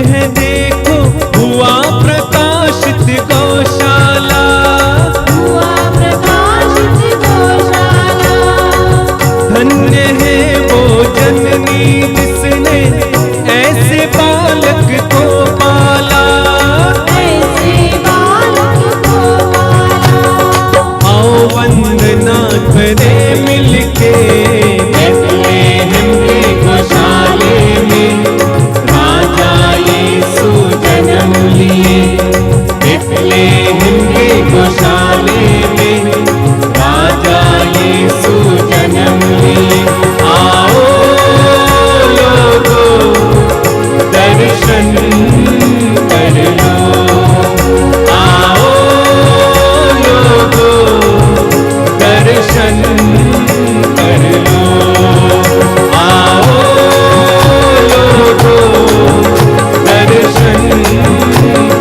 है देखो हुआ प्रकाशित गौशाला, हुआ प्रकाशित गौशाला। धन्य है वो जननी जिसने ऐसे बालक को पाला, ऐसे बालक को पाला। आओ वंदना करें मिलके बेथलेहम के गौशाले में, राजा यीशु जन्म लिए। बेथलेहम के गौशाले में राजा यीशु जन्म लिए। आओ लोगों दर्शन कर लो, आओ लोगों दर्शन कर लो, आओ लोगों दर्शन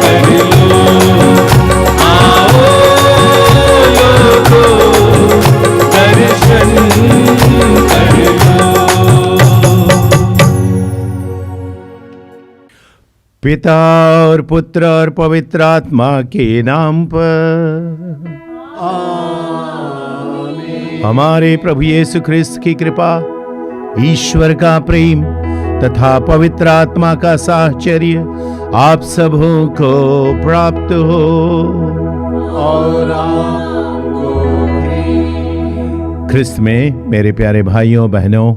कर लो, आओ लोगों दर्शन कर लो। पिता और पुत्र और पवित्र आत्मा के नाम पर हमारे प्रभु यीशु ख्रिस्त की कृपा, ईश्वर का प्रेम तथा पवित्र आत्मा का साहचर्य आप सबों को प्राप्त हो। और आपको भी। ख्रिस्त में मेरे प्यारे भाइयों बहनों,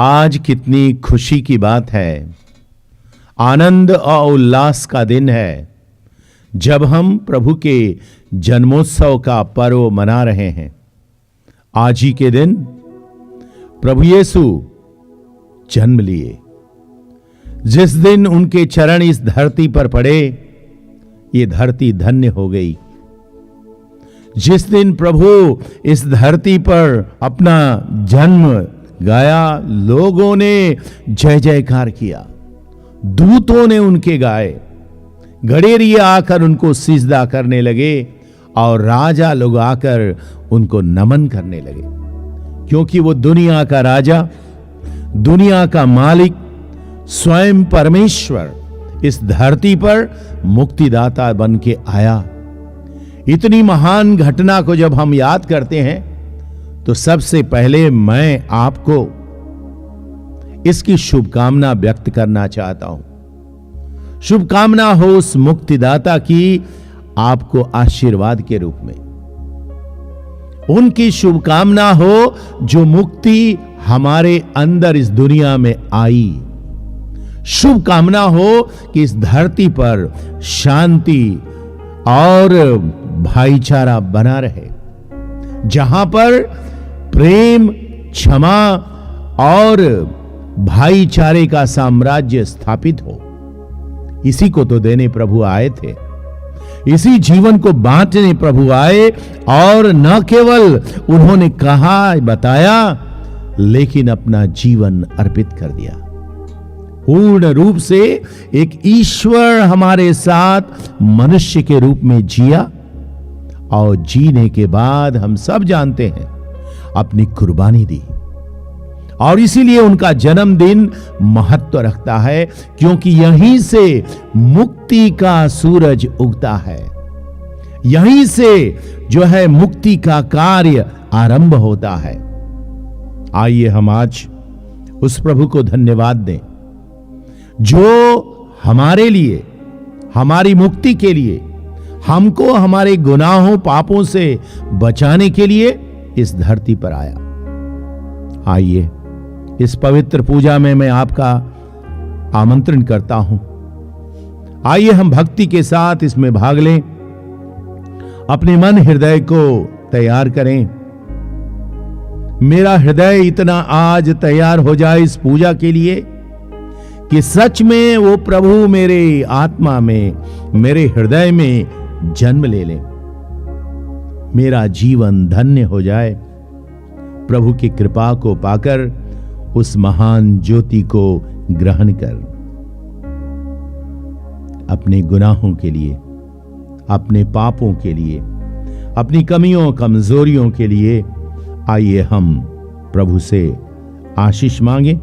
आज कितनी खुशी की बात है, आनंद और उल्लास का दिन है जब हम प्रभु के जन्मोत्सव का पर्व मना रहे हैं। आज ही के दिन प्रभु यीशु जन्म लिए। जिस दिन उनके चरण इस धरती पर पड़े, ये धरती धन्य हो गई। जिस दिन प्रभु इस धरती पर अपना जन्म गाया, लोगों ने जय जयकार किया, दूतों ने उनके गाए, गडेरिया आकर उनको सिजदा करने लगे और राजा लोग आकर उनको नमन करने लगे, क्योंकि वो दुनिया का राजा, दुनिया का मालिक, स्वयं परमेश्वर इस धरती पर मुक्तिदाता बन के आया। इतनी महान घटना को जब हम याद करते हैं तो सबसे पहले मैं आपको इसकी शुभकामना व्यक्त करना चाहता हूं। शुभकामना हो उस मुक्तिदाता की आपको आशीर्वाद के रूप में, उनकी शुभकामना हो जो मुक्ति हमारे अंदर इस दुनिया में आई। शुभकामना हो कि इस धरती पर शांति और भाईचारा बना रहे, जहां पर प्रेम, क्षमा और भाईचारे का साम्राज्य स्थापित हो। इसी को तो देने प्रभु आए थे, इसी जीवन को बांटने प्रभु आए, और न केवल उन्होंने कहा बताया, लेकिन अपना जीवन अर्पित कर दिया। पूर्ण रूप से एक ईश्वर हमारे साथ मनुष्य के रूप में जिया, और जीने के बाद हम सब जानते हैं अपनी कुर्बानी दी। और इसीलिए उनका जन्मदिन महत्व रखता है, क्योंकि यहीं से मुक्ति का सूरज उगता है, यहीं से जो है मुक्ति का कार्य आरंभ होता है। आइए हम आज उस प्रभु को धन्यवाद दें जो हमारे लिए, हमारी मुक्ति के लिए, हमको हमारे गुनाहों पापों से बचाने के लिए इस धरती पर आया। आइए इस पवित्र पूजा में मैं आपका आमंत्रण करता हूं। आइए हम भक्ति के साथ इसमें भाग लें, अपने मन हृदय को तैयार करें। मेरा हृदय इतना आज तैयार हो जाए इस पूजा के लिए कि सच में वो प्रभु मेरे आत्मा में, मेरे हृदय में जन्म ले ले, मेरा जीवन धन्य हो जाए। प्रभु की कृपा को पाकर उस महान ज्योति को ग्रहण कर अपने गुनाहों के लिए, अपने पापों के लिए, अपनी कमियों कमजोरियों के लिए आइए हम प्रभु से आशीष मांगे।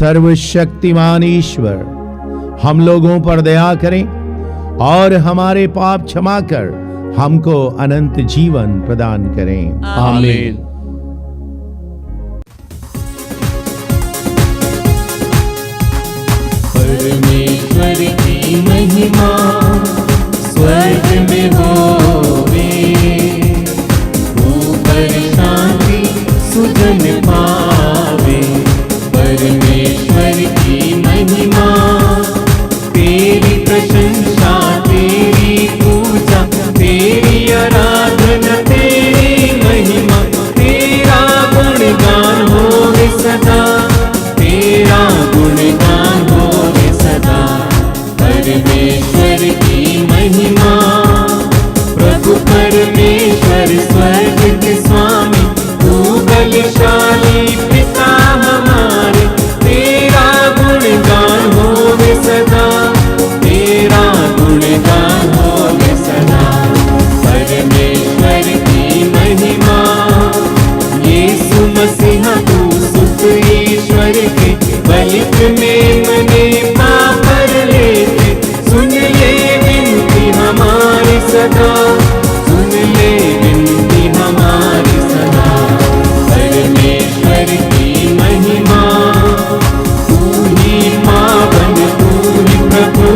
सर्वशक्तिमान ईश्वर हम लोगों पर दया करें और हमारे पाप क्षमा कर हमको अनंत जीवन प्रदान करें। आमीन। परमेश्वर की महिमा स्वर्ग में होवे, ऊपर शांति सुजन पावे। परमेश्वर की महिमा, तेरी प्रशंसा, तेरी पूजा, तेरी आराधना, तेरी महिमा, तेरा गुणगान होवे सदा, तेरा गुणगान होवे सदा। परमेश्वर की महिमा, प्रभु परमेश्वर स्वर्ग के स्वामी, तू बलशाली पिता हमारे, तेरा गुणगान होवे सदा, तेरा गुणगान होवे सदा। परमेश्वर की महिमा, यीशु मसीहा तू सुत ईश्वर के, बलिक में मने पापर लेते, सुन ले विनती हमारी सदा, सुन ले विनती हमारी सदा। परमेश्वर की महिमा, तू ही पावन, तू ही प्रभु,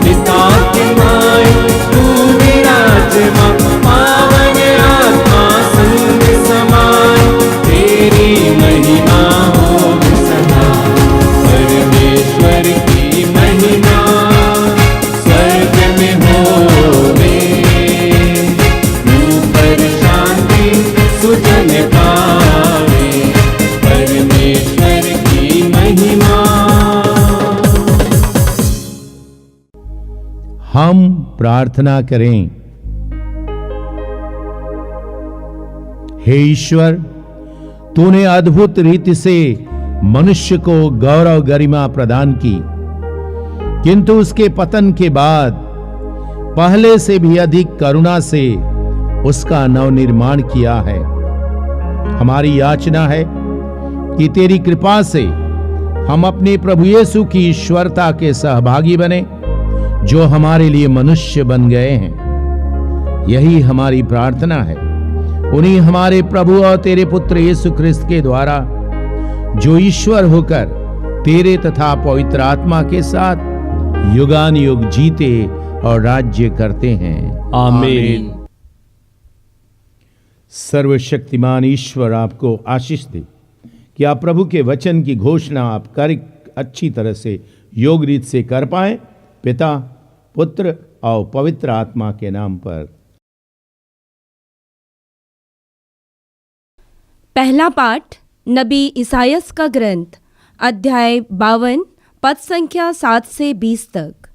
पिता के माय तू विराजमान, पावन आत्मा संग समाय, तेरी महिमा हो सदा। परमेश्वर की महिमा स्वर्ग में होवे, ऊपर शांति सुजन पावे। परमेश्वर की महिमा। हम प्रार्थना करें। हे ईश्वर, तूने अद्भुत रीति से मनुष्य को गौरव गरिमा प्रदान की, किंतु उसके पतन के बाद पहले से भी अधिक करुणा से उसका नवनिर्माण किया है। हमारी याचना है कि तेरी कृपा से हम अपने प्रभु यीशु की ईश्वरता के सहभागी बने, जो हमारे लिए मनुष्य बन गए हैं। यही हमारी प्रार्थना है उन्हीं हमारे प्रभु और तेरे पुत्र यीशु ख्रिस्त के द्वारा, जो ईश्वर होकर तेरे तथा पवित्र आत्मा के साथ युगान युग जीते और राज्य करते हैं। आमीन। सर्वशक्तिमान ईश्वर आपको आशीष दे कि आप प्रभु के वचन की घोषणा आप कर अच्छी तरह से योग रीत से कर पाए। पिता, पुत्र और पवित्र आत्मा के नाम पर। पहला पाठ नबी इसायास का ग्रंथ, अध्याय 52, पद संख्या 7 से 20 तक।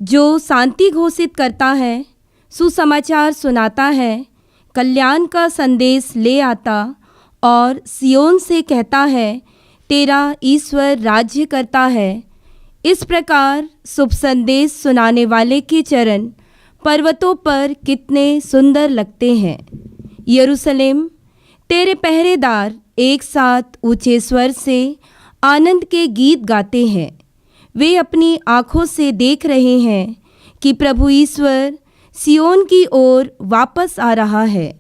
जो शांति घोषित करता है, सुसमाचार सुनाता है, कल्याण का संदेश ले आता और सियोन से कहता है, तेरा ईश्वर राज्य करता है। इस प्रकार शुभ संदेश सुनाने वाले के चरण पर्वतों पर कितने सुंदर लगते हैं। यरूशलेम, तेरे पहरेदार एक साथ ऊंचे स्वर से आनंद के गीत गाते हैं। वे अपनी आँखों से देख रहे हैं कि प्रभु ईश्वर सियोन की ओर वापस आ रहा है।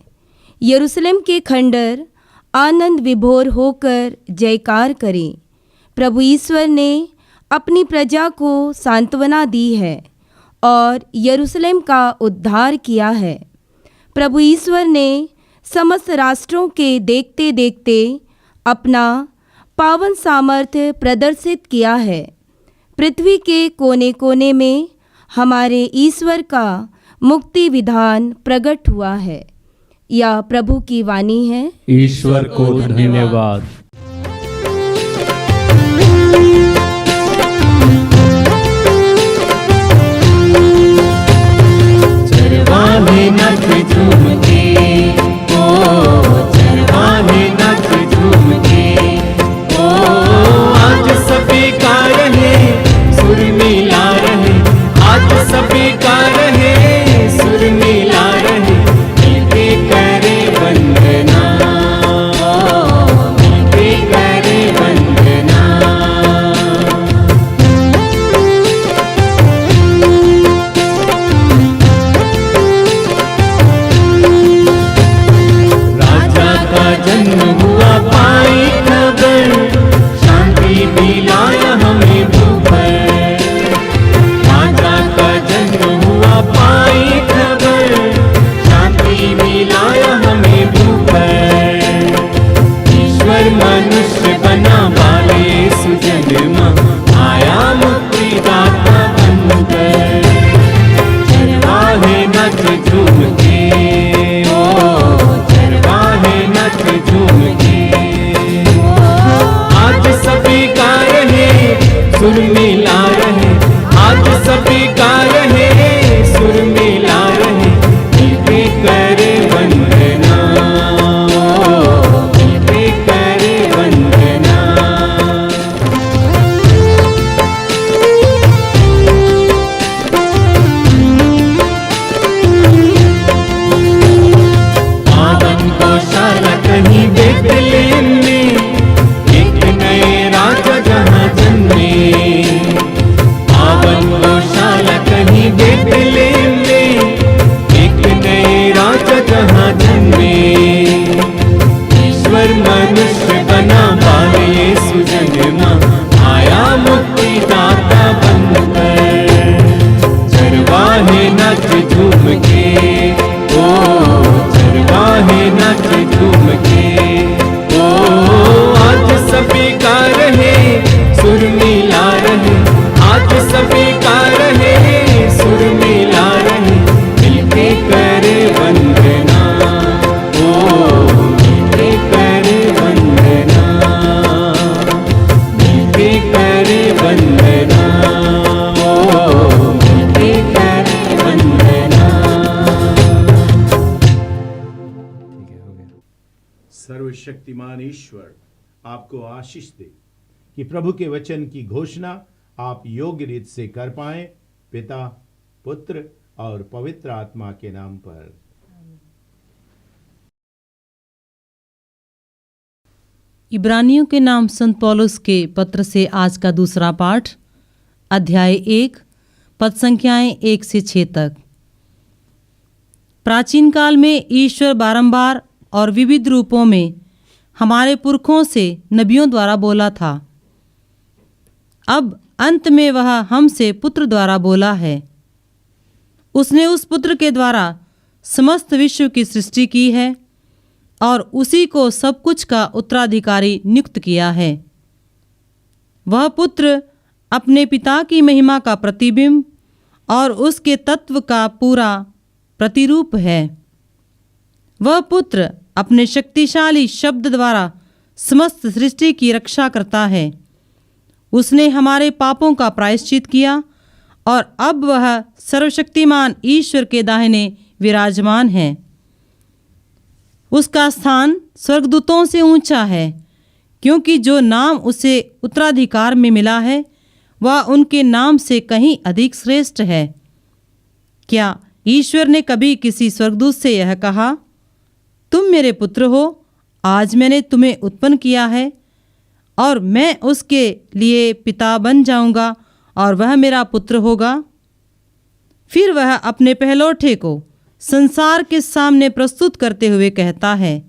यरूशलेम के खंडर आनंद विभोर होकर जयकार करें। प्रभु ईश्वर ने अपनी प्रजा को सांत्वना दी है और यरूशलेम का उद्धार किया है। प्रभु ईश्वर ने समस्त राष्ट्रों के देखते देखते अपना पावन सामर्थ्य प्रदर्शित किया है। पृथ्वी के कोने कोने में हमारे ईश्वर का मुक्ति विधान प्रकट हुआ है। यह प्रभु की वाणी है। ईश्वर को धन्यवाद। चरवाहे नख झूम के, ओ चरवाहे नख झूम के, ओ आज सभी का रहे सुर मिला रहे, आज सभी का रहे सुर मिला रहे, मिलके करे वंदना, मिलके सुर मिला रहे, आज सभी गा रहे, सुर मिला रहे, मिलके करे वंदना, मिलके करे वंदना। पावन गौशाला कहीं बेथलेहम में, एक नए राजा जहाँ जन्मे। पावन गौशाला कहीं बेथलेहम में, एक नए राजा जहाँ जन्मे। ईश्वर मनुष्य बना, बाल यीशु जन्मा, आया मुक्तिदाता बनकर। चरवाहे नाच झूम के, ओ चरवाहे नाच झूम के, ओ आज सभी गा रहे, सुर मिला रहे, आज सभी गा रहे, सुर मिला रहे, मिलके करे वंदना, ओ मिलके करे वंदना, मिलके करे वंदना, ओ मिलके करे वंदना। सर्वशक्तिमान ईश्वर आपको आशीष दे कि प्रभु के वचन की घोषणा आप योग्य रीत से कर पाए, पिता, पुत्र और पवित्र आत्मा के नाम पर। इब्रानियों के नाम संत पौलुस के पत्र से आज का दूसरा पाठ, अध्याय 1, पद संख्याएं 1 से 6 तक। प्राचीन काल में ईश्वर बारंबार और विविध रूपों में हमारे पुरखों से नबियों द्वारा बोला था। अब अंत में वह हमसे पुत्र द्वारा बोला है। उसने उस पुत्र के द्वारा समस्त विश्व की सृष्टि की है और उसी को सब कुछ का उत्तराधिकारी नियुक्त किया है। वह पुत्र अपने पिता की महिमा का प्रतिबिंब और उसके तत्व का पूरा प्रतिरूप है। वह पुत्र अपने शक्तिशाली शब्द द्वारा समस्त सृष्टि की रक्षा करता है। उसने हमारे पापों का प्रायश्चित किया और अब वह सर्वशक्तिमान ईश्वर के दाहिने विराजमान है। उसका स्थान स्वर्गदूतों से ऊंचा है, क्योंकि जो नाम उसे उत्तराधिकार में मिला है वह उनके नाम से कहीं अधिक श्रेष्ठ है। क्या ईश्वर ने कभी किसी स्वर्गदूत से यह कहा, तुम मेरे पुत्र हो, आज मैंने तुम्हें उत्पन्न किया है और मैं उसके लिए पिता बन जाऊंगा और वह मेरा पुत्र होगा? फिर वह अपने पहलौठे को संसार के सामने प्रस्तुत करते हुए कहता है,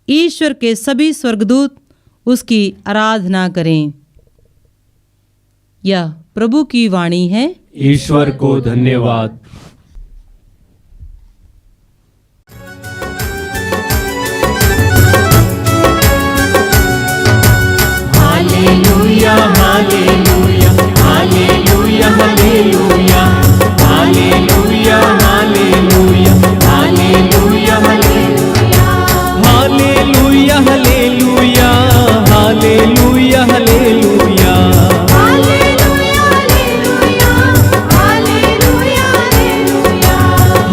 ईश्वर के सभी स्वर्गदूत उसकी आराधना करें। यह प्रभु की वाणी है। ईश्वर को धन्यवाद। हालेलुया हालेलुया हालेलुया हालेलुया हालेलुया हालेलुया हालेलुया हालेलुया हालेलुया हालेलुया हालेलुया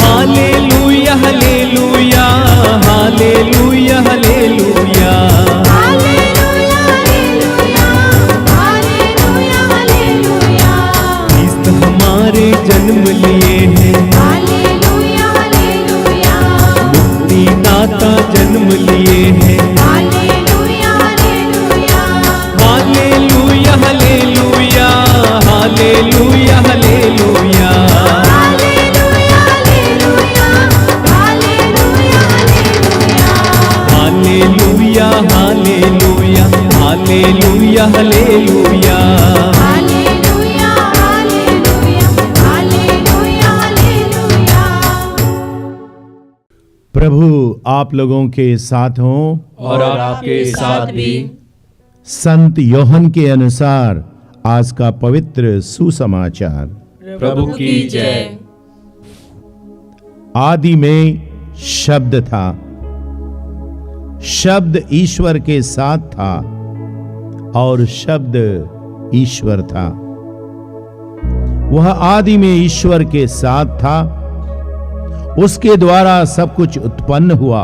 हालेलुया हालेलुया हालेलुया हालेलुया। क्रिस्त हमारे जन्म लिए हैं, मुक्तिदाता जन्म लिए हैं। हालेलुया हालेलुया हालेलुया हालेलुया हालेलुया हालेलुया हालेलुया। प्रभु आप लोगों के साथ हों और आपके साथ भी। संत योहन के अनुसार आज का पवित्र सुसमाचार। प्रभु की जय। आदि में शब्द था, शब्द ईश्वर के साथ था और शब्द ईश्वर था। वह आदि में ईश्वर के साथ था। उसके द्वारा सब कुछ उत्पन्न हुआ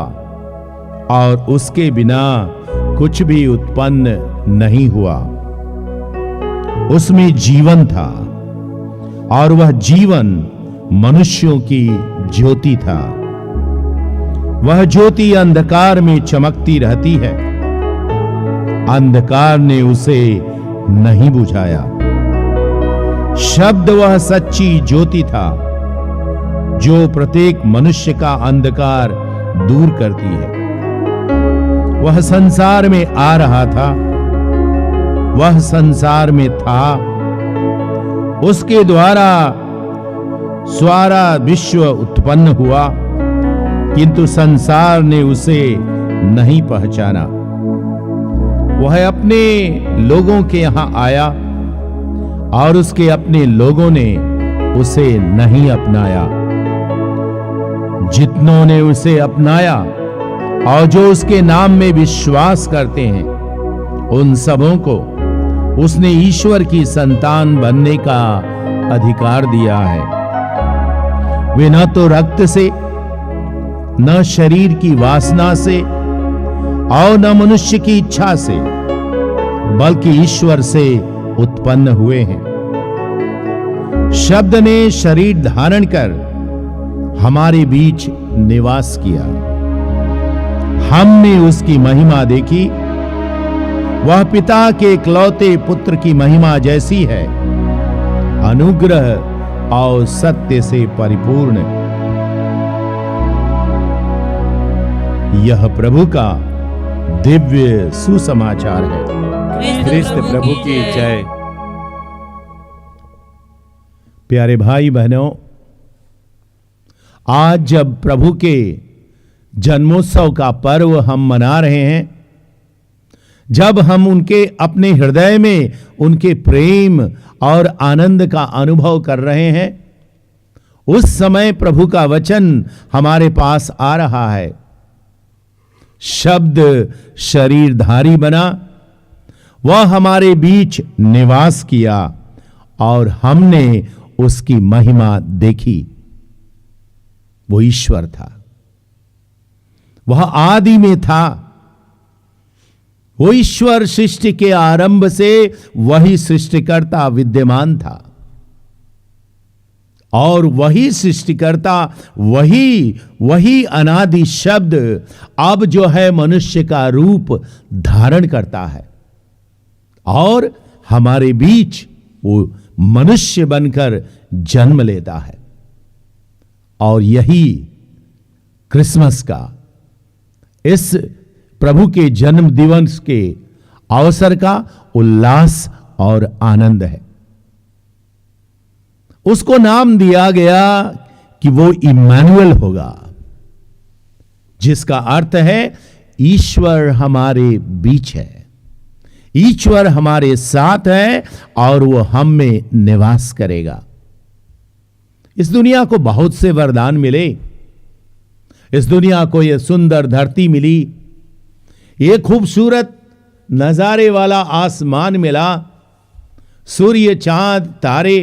और उसके बिना कुछ भी उत्पन्न नहीं हुआ। उसमें जीवन था और वह जीवन मनुष्यों की ज्योति था। वह ज्योति अंधकार में चमकती रहती है, अंधकार ने उसे नहीं बुझाया। शब्द वह सच्ची ज्योति था जो प्रत्येक मनुष्य का अंधकार दूर करती है। वह संसार में आ रहा था, वह संसार में था, उसके द्वारा सारा विश्व उत्पन्न हुआ, किंतु संसार ने उसे नहीं पहचाना। वह अपने लोगों के यहां आया और उसके अपने लोगों ने उसे नहीं अपनाया। जितनों ने उसे अपनाया और जो उसके नाम में विश्वास करते हैं, उन सबों को उसने ईश्वर की संतान बनने का अधिकार दिया है। वे न तो रक्त से, न शरीर की वासना से और न मनुष्य की इच्छा से, बल्कि ईश्वर से उत्पन्न हुए हैं। शब्द ने शरीर धारण कर हमारे बीच निवास किया। हमने उसकी महिमा देखी। वह पिता के इकलौते पुत्र की महिमा जैसी है, अनुग्रह और सत्य से परिपूर्ण। यह प्रभु का दिव्य सुसमाचार है। क्रिस्त प्रभु की जय। प्यारे भाई बहनों, आज जब प्रभु के जन्मोत्सव का पर्व हम मना रहे हैं, जब हम उनके अपने हृदय में उनके प्रेम और आनंद का अनुभव कर रहे हैं, उस समय प्रभु का वचन हमारे पास आ रहा है। शब्द शरीरधारी बना, वह हमारे बीच निवास किया और हमने उसकी महिमा देखी। वो ईश्वर था, वह आदि में था। वो ईश्वर सृष्टि के आरंभ से वही सृष्टिकर्ता विद्यमान था और वही सृष्टिकर्ता, वही अनादि शब्द अब जो है मनुष्य का रूप धारण करता है और हमारे बीच वो मनुष्य बनकर जन्म लेता है। और यही क्रिसमस का, इस प्रभु के जन्म दिवस के अवसर का उल्लास और आनंद है। उसको नाम दिया गया कि वो इम्मानुएल होगा, जिसका अर्थ है ईश्वर हमारे बीच है, ईश्वर हमारे साथ है और वो हम में निवास करेगा। इस दुनिया को बहुत से वरदान मिले, इस दुनिया को यह सुंदर धरती मिली, ये खूबसूरत नजारे वाला आसमान मिला, सूर्य, चांद, तारे,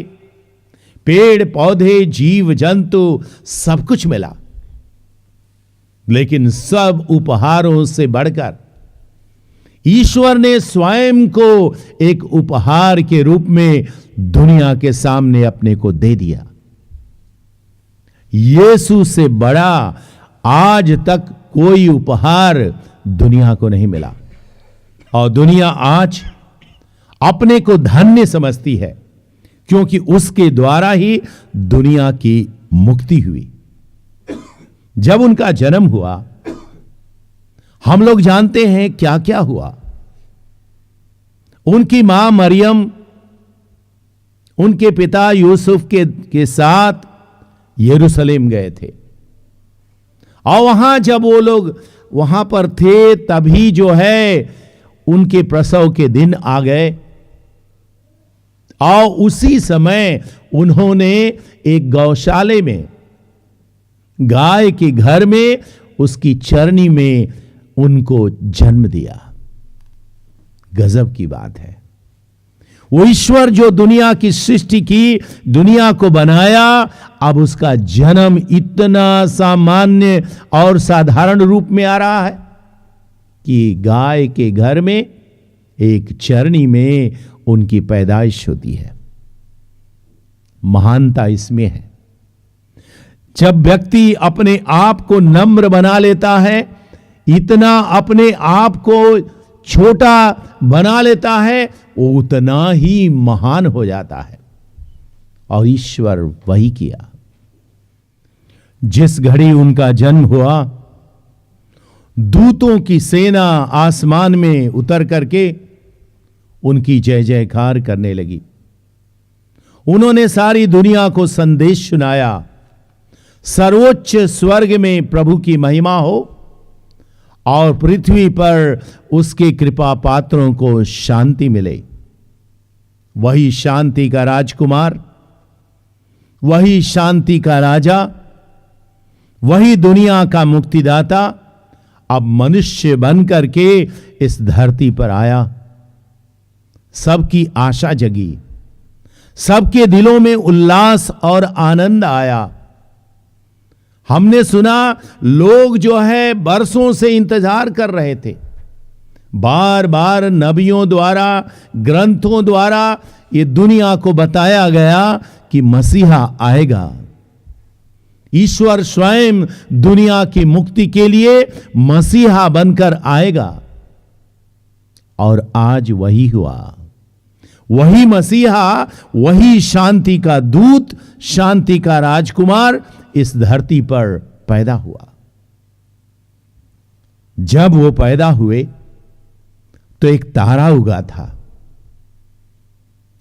पेड़ पौधे, जीव जंतु, सब कुछ मिला। लेकिन सब उपहारों से बढ़कर ईश्वर ने स्वयं को एक उपहार के रूप में दुनिया के सामने अपने को दे दिया। यीशु से बड़ा आज तक कोई उपहार दुनिया को नहीं मिला और दुनिया आज अपने को धन्य समझती है, क्योंकि उसके द्वारा ही दुनिया की मुक्ति हुई। जब उनका जन्म हुआ, हम लोग जानते हैं क्या क्या हुआ। उनकी मां मरियम उनके पिता यूसुफ के साथ यरूशलेम गए थे और वहां जब वो लोग वहां पर थे, तभी जो है उनके प्रसव के दिन आ गए और उसी समय उन्होंने एक गौशाले में, गाय के घर में, उसकी चरनी में उनको जन्म दिया। गजब की बात है। वो ईश्वर जो दुनिया की सृष्टि की, दुनिया को बनाया, अब उसका जन्म इतना सामान्य और साधारण रूप में आ रहा है कि गाय के घर में एक चरनी में उनकी पैदाइश होती है। महानता इसमें है, जब व्यक्ति अपने आप को नम्र बना लेता है, इतना अपने आप को छोटा बना लेता है, वो उतना ही महान हो जाता है। और ईश्वर वही किया। जिस घड़ी उनका जन्म हुआ, दूतों की सेना आसमान में उतर करके उनकी जय जयकार करने लगी। उन्होंने सारी दुनिया को संदेश सुनाया, सर्वोच्च स्वर्ग में प्रभु की महिमा हो और पृथ्वी पर उसके कृपा पात्रों को शांति मिले। वही शांति का राजकुमार, वही शांति का राजा, वही दुनिया का मुक्तिदाता अब मनुष्य बन करके इस धरती पर आया। सबकी आशा जगी, सबके दिलों में उल्लास और आनंद आया। हमने सुना लोग जो है बरसों से इंतजार कर रहे थे, बार बार नबियों द्वारा, ग्रंथों द्वारा ये दुनिया को बताया गया कि मसीहा आएगा। ईश्वर स्वयं दुनिया की मुक्ति के लिए मसीहा बनकर आएगा। और आज वही हुआ। वही मसीहा, वही शांति का दूत, शांति का राजकुमार इस धरती पर पैदा हुआ। जब वो पैदा हुए तो एक तारा उगा था,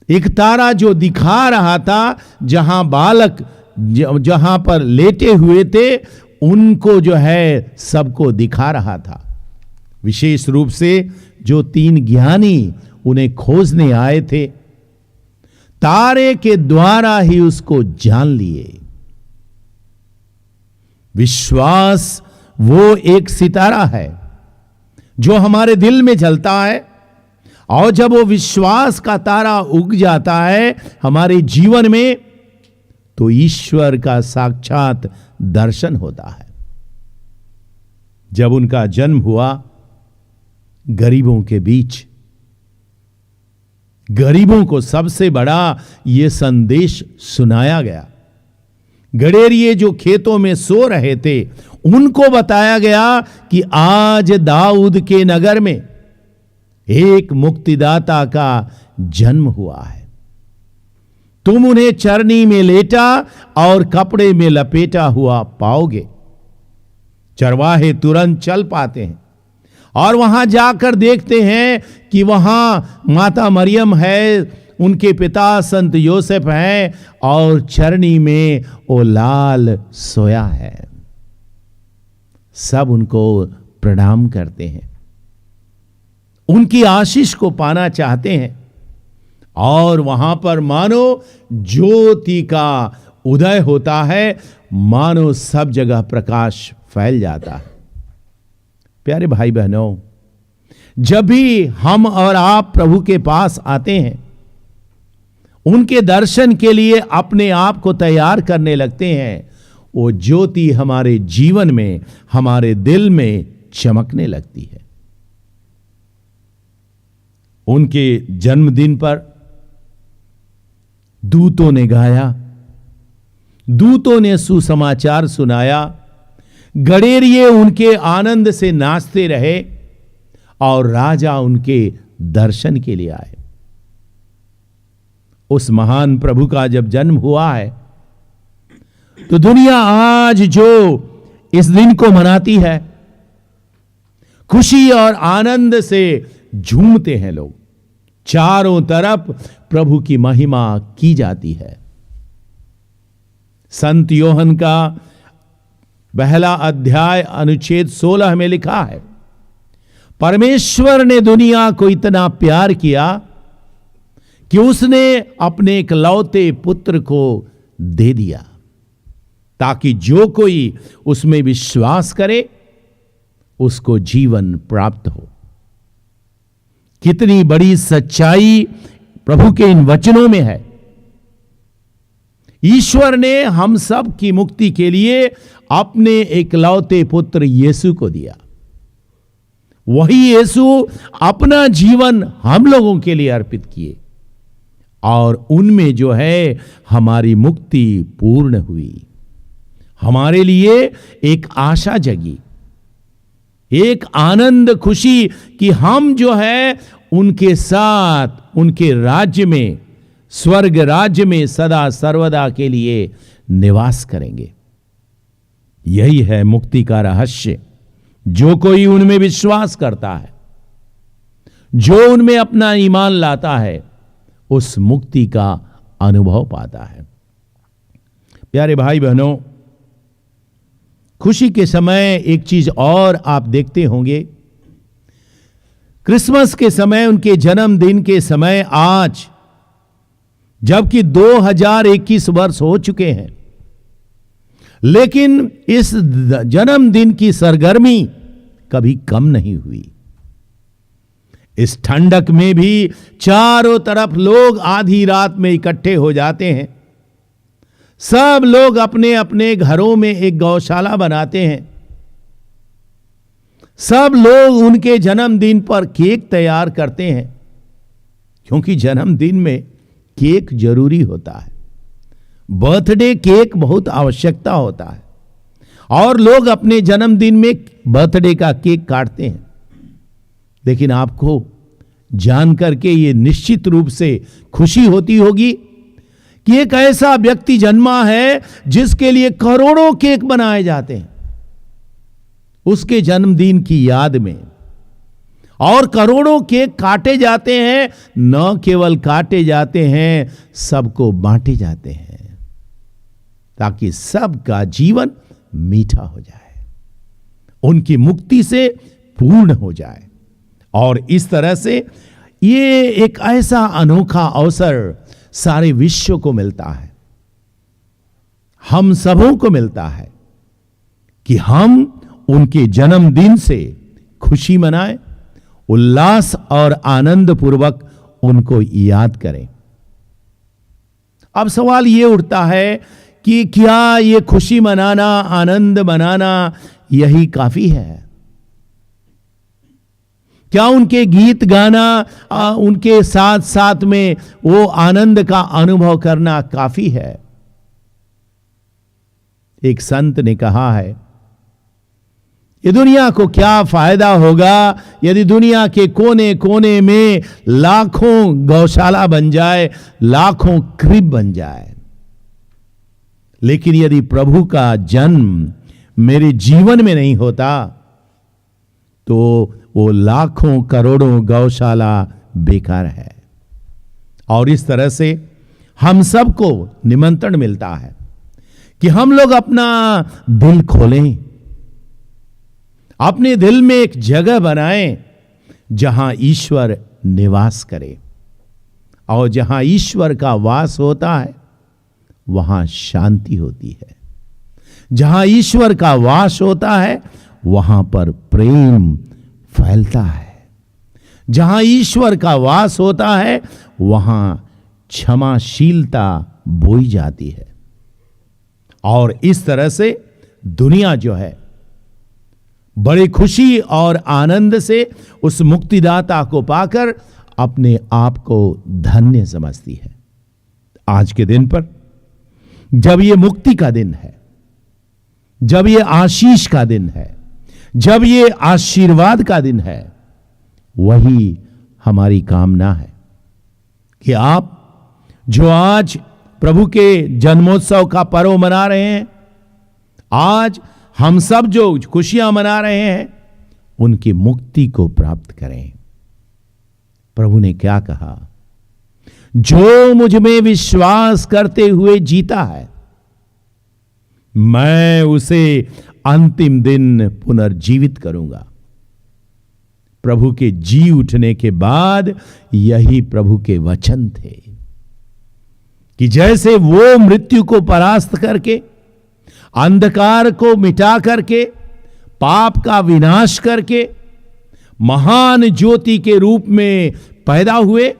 एक तारा जो दिखा रहा था जहां बालक जहां पर लेटे हुए थे उनको जो है सबको दिखा रहा था। विशेष रूप से जो 3 ज्ञानी उन्हें खोजने आए थे, तारे के द्वारा ही उसको जान लिए। विश्वास वो एक सितारा है जो हमारे दिल में जलता है, और जब वो विश्वास का तारा उग जाता है हमारे जीवन में, तो ईश्वर का साक्षात दर्शन होता है। जब उनका जन्म हुआ गरीबों के बीच, गरीबों को सबसे बड़ा यह संदेश सुनाया गया। गडेरिये जो खेतों में सो रहे थे उनको बताया गया कि आज दाऊद के नगर में एक मुक्तिदाता का जन्म हुआ है। तुम उन्हें चरनी में लेटा और कपड़े में लपेटा हुआ पाओगे। चरवाहे तुरंत चल पाते हैं और वहां जाकर देखते हैं कि वहां माता मरियम है, उनके पिता संत योसेफ हैं और चरनी में वो लाल सोया है। सब उनको प्रणाम करते हैं, उनकी आशीष को पाना चाहते हैं, और वहां पर मानो ज्योति का उदय होता है, मानो सब जगह प्रकाश फैल जाता है। प्यारे भाई बहनों, जब भी हम और आप प्रभु के पास आते हैं, उनके दर्शन के लिए अपने आप को तैयार करने लगते हैं, वो ज्योति हमारे जीवन में, हमारे दिल में चमकने लगती है। उनके जन्मदिन पर दूतों ने गाया, दूतों ने सुसमाचार सुनाया, गडेरिये उनके आनंद से नाचते रहे और राजा उनके दर्शन के लिए आए। उस महान प्रभु का जब जन्म हुआ है तो दुनिया आज जो इस दिन को मनाती है, खुशी और आनंद से झूमते हैं लोग। चारों तरफ प्रभु की महिमा की जाती है। संत योहन का पहला अध्याय अनुच्छेद 16 में लिखा है, परमेश्वर ने दुनिया को इतना प्यार किया कि उसने अपने इकलौते पुत्र को दे दिया, ताकि जो कोई उसमें विश्वास करे उसको जीवन प्राप्त हो। कितनी बड़ी सच्चाई प्रभु के इन वचनों में है। ईश्वर ने हम सब की मुक्ति के लिए अपने इकलौते पुत्र यीशु को दिया। वही यीशु अपना जीवन हम लोगों के लिए अर्पित किए और उनमें जो है हमारी मुक्ति पूर्ण हुई। हमारे लिए एक आशा जगी, एक आनंद खुशी कि हम जो है उनके साथ उनके राज्य में, स्वर्ग राज्य में सदा सर्वदा के लिए निवास करेंगे। यही है मुक्ति का रहस्य। जो कोई उनमें विश्वास करता है, जो उनमें अपना ईमान लाता है, उस मुक्ति का अनुभव पाता है। प्यारे भाई बहनों, खुशी के समय एक चीज और आप देखते होंगे, क्रिसमस के समय, उनके जन्मदिन के समय आज, जबकि 2021 वर्ष हो चुके हैं, लेकिन इस जन्मदिन की सरगर्मी कभी कम नहीं हुई। इस ठंडक में भी चारों तरफ लोग आधी रात में इकट्ठे हो जाते हैं। सब लोग अपने अपने घरों में एक गौशाला बनाते हैं। सब लोग उनके जन्मदिन पर केक तैयार करते हैं, क्योंकि जन्मदिन में केक जरूरी होता है। बर्थडे केक बहुत आवश्यकता होता है और लोग अपने जन्मदिन में बर्थडे का केक काटते हैं। लेकिन आपको जानकर के ये निश्चित रूप से खुशी होती होगी कि एक ऐसा व्यक्ति जन्मा है जिसके लिए करोड़ों केक बनाए जाते हैं उसके जन्मदिन की याद में, और करोड़ों केक काटे जाते हैं। न केवल काटे जाते हैं, सबको बांटे जाते हैं, ताकि सबका जीवन मीठा हो जाए, उनकी मुक्ति से पूर्ण हो जाए। और इस तरह से ये एक ऐसा अनोखा अवसर सारे विश्व को मिलता है, हम सबों को मिलता है कि हम उनके जन्मदिन से खुशी मनाएं, उल्लास और आनंद पूर्वक उनको याद करें। अब सवाल ये उठता है कि क्या ये खुशी मनाना, आनंद मनाना यही काफी है? क्या उनके गीत गाना, उनके साथ साथ में वो आनंद का अनुभव करना काफी है? एक संत ने कहा है, ये दुनिया को क्या फायदा होगा यदि दुनिया के कोने कोने में लाखों गौशाला बन जाए, लाखों क्रिब बन जाए, लेकिन यदि प्रभु का जन्म मेरे जीवन में नहीं होता तो वो लाखों करोड़ों गौशाला बेकार है। और इस तरह से हम सबको निमंत्रण मिलता है कि हम लोग अपना दिल खोलें, अपने दिल में एक जगह बनाएं जहां ईश्वर निवास करे। और जहां ईश्वर का वास होता है वहां शांति होती है। जहां ईश्वर का वास होता है वहां पर प्रेम फैलता है। जहां ईश्वर का वास होता है वहां क्षमाशीलता बोई जाती है। और इस तरह से दुनिया जो है बड़ी खुशी और आनंद से उस मुक्तिदाता को पाकर अपने आप को धन्य समझती है। आज के दिन पर जब ये मुक्ति का दिन है, जब ये आशीष का दिन है, जब ये आशीर्वाद का दिन है, वही हमारी कामना है कि आप जो आज प्रभु के जन्मोत्सव का पर्व मना रहे हैं, आज हम सब जो खुशियां मना रहे हैं, उनकी मुक्ति को प्राप्त करें। प्रभु ने क्या कहा? जो मुझ में विश्वास करते हुए जीता है, मैं उसे अंतिम दिन पुनर्जीवित करूंगा। प्रभु के जी उठने के बाद यही प्रभु के वचन थे कि जैसे वो मृत्यु को परास्त करके, अंधकार को मिटा करके, पाप का विनाश करके महान ज्योति के रूप में पैदा हुए,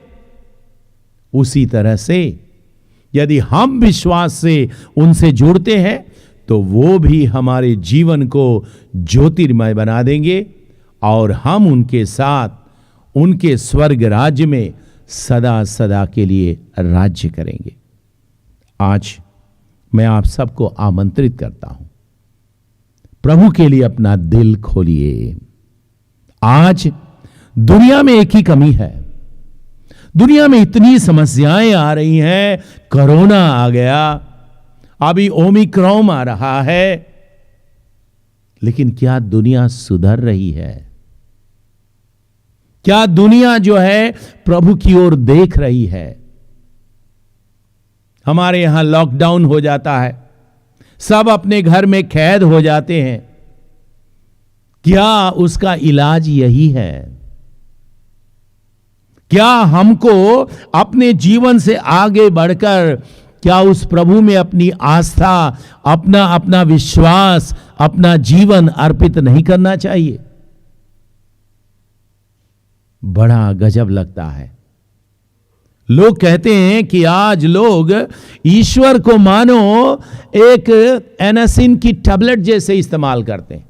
उसी तरह से यदि हम विश्वास से उनसे जुड़ते हैं तो वो भी हमारे जीवन को ज्योतिर्मय बना देंगे और हम उनके साथ उनके स्वर्ग राज्य में सदा सदा के लिए राज्य करेंगे। आज मैं आप सबको आमंत्रित करता हूं, प्रभु के लिए अपना दिल खोलिए। आज दुनिया में एक ही कमी है, दुनिया में इतनी समस्याएं आ रही हैं, कोरोना आ गया, अभी ओमिक्रॉन आ रहा है, लेकिन क्या दुनिया सुधर रही है? क्या दुनिया जो है प्रभु की ओर देख रही है? हमारे यहां लॉकडाउन हो जाता है, सब अपने घर में कैद हो जाते हैं। क्या उसका इलाज यही है? क्या हमको अपने जीवन से आगे बढ़कर क्या उस प्रभु में अपनी आस्था, अपना विश्वास, अपना जीवन अर्पित नहीं करना चाहिए? बड़ा गजब लगता है। लोग कहते हैं कि आज लोग ईश्वर को मानो एक एनासिन की टैबलेट जैसे इस्तेमाल करते हैं।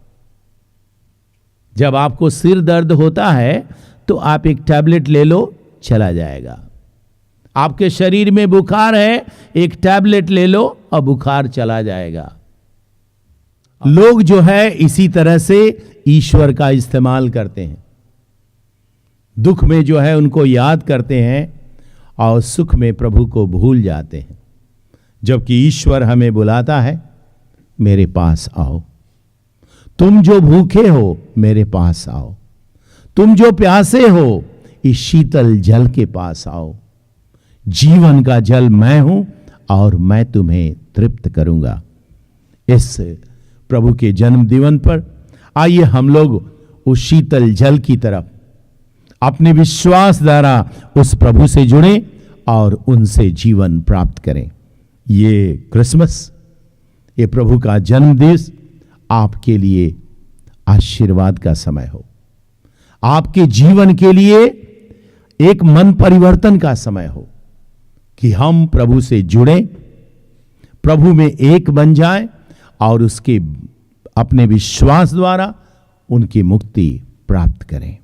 जब आपको सिर दर्द होता है तो आप एक टैबलेट ले लो, चला जाएगा। आपके शरीर में बुखार है, एक टैबलेट ले लो और बुखार चला जाएगा। लोग जो है इसी तरह से ईश्वर का इस्तेमाल करते हैं। दुख में जो है उनको याद करते हैं और सुख में प्रभु को भूल जाते हैं, जबकि ईश्वर हमें बुलाता है, मेरे पास आओ। तुम जो भूखे हो मेरे पास आओ, तुम जो प्यासे हो इस शीतल जल के पास आओ। जीवन का जल मैं हूं और मैं तुम्हें तृप्त करूंगा। इस प्रभु के जन्म दिवस पर आइए हम लोग उस शीतल जल की तरफ अपने विश्वास द्वारा उस प्रभु से जुड़ें और उनसे जीवन प्राप्त करें। ये क्रिसमस, ये प्रभु का जन्म दिवस आपके लिए आशीर्वाद का समय हो, आपके जीवन के लिए एक मन परिवर्तन का समय हो कि हम प्रभु से जुड़ें, प्रभु में एक बन जाएं और उसके अपने विश्वास द्वारा उनकी मुक्ति प्राप्त करें।